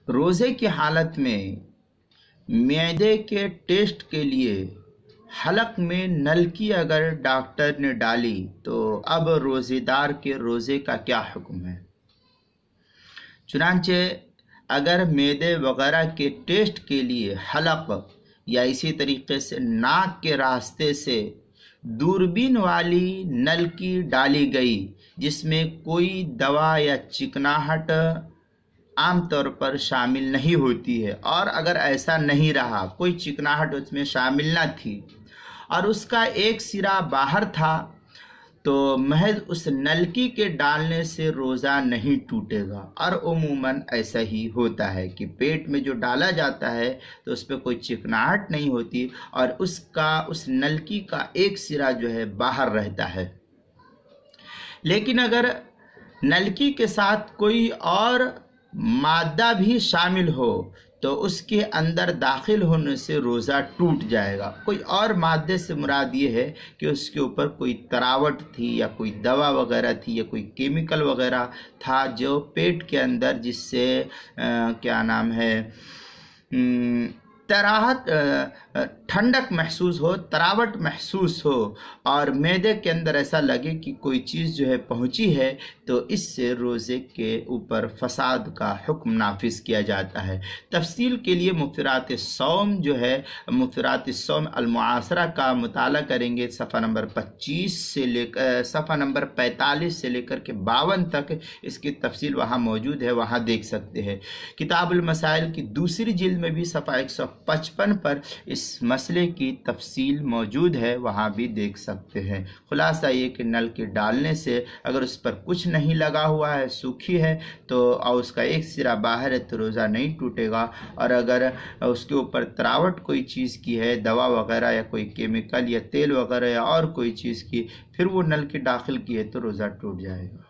روزے کی حالت میں معدے کے ٹیسٹ کے لیے حلق میں نلکی اگر ڈاکٹر نے ڈالی تو اب روزے دار کے روزے کا کیا حکم ہے؟ چنانچہ اگر معدے وغیرہ کے ٹیسٹ کے لیے حلق یا اسی طریقے سے ناک کے راستے سے دوربین والی نلکی ڈالی گئی جس میں کوئی دوا یا چکناہٹ عام طور پر شامل نہیں ہوتی ہے، اور اگر ایسا نہیں رہا، کوئی چکناہٹ اس میں شامل نہ تھی اور اس کا ایک سرا باہر تھا، تو محض اس نلکی کے ڈالنے سے روزہ نہیں ٹوٹے گا۔ اور عموماً ایسا ہی ہوتا ہے کہ پیٹ میں جو ڈالا جاتا ہے تو اس پہ کوئی چکناہٹ نہیں ہوتی اور اس نلکی کا ایک سرا جو ہے باہر رہتا ہے۔ لیکن اگر نلکی کے ساتھ کوئی اور مادہ بھی شامل ہو تو اس کے اندر داخل ہونے سے روزہ ٹوٹ جائے گا۔ کوئی اور مادے سے مراد یہ ہے کہ اس کے اوپر کوئی تراوٹ تھی یا کوئی دوا وغیرہ تھی یا کوئی کیمیکل وغیرہ تھا جو پیٹ کے اندر جس سے ٹھنڈک محسوس ہو، تراوٹ محسوس ہو اور معدے کے اندر ایسا لگے کہ کوئی چیز جو ہے پہنچی ہے، تو اس سے روزے کے اوپر فساد کا حکم نافذ کیا جاتا ہے۔ تفصیل کے لیے مفطرات الصوم جو ہے، مفطرات الصوم المعاصرہ کا مطالعہ کریں گے، صفحہ نمبر 45 سے لے کر کے 52 تک اس کی تفصیل وہاں موجود ہے، وہاں دیکھ سکتے ہیں۔ کتاب المسائل کی دوسری جلد میں بھی صفحہ 155 پر اس مسئلے کی تفصیل موجود ہے، وہاں بھی دیکھ سکتے ہیں۔ خلاصہ یہ کہ نل کے ڈالنے سے اگر اس پر کچھ نہیں لگا ہوا ہے، سوکھی ہے تو اور اس کا ایک سرا باہر ہے تو روزہ نہیں ٹوٹے گا، اور اگر اس کے اوپر تراوٹ کوئی چیز کی ہے، دوا وغیرہ یا کوئی کیمیکل یا تیل وغیرہ یا اور کوئی چیز کی، پھر وہ نل کے داخل کی ہے تو روزہ ٹوٹ جائے گا۔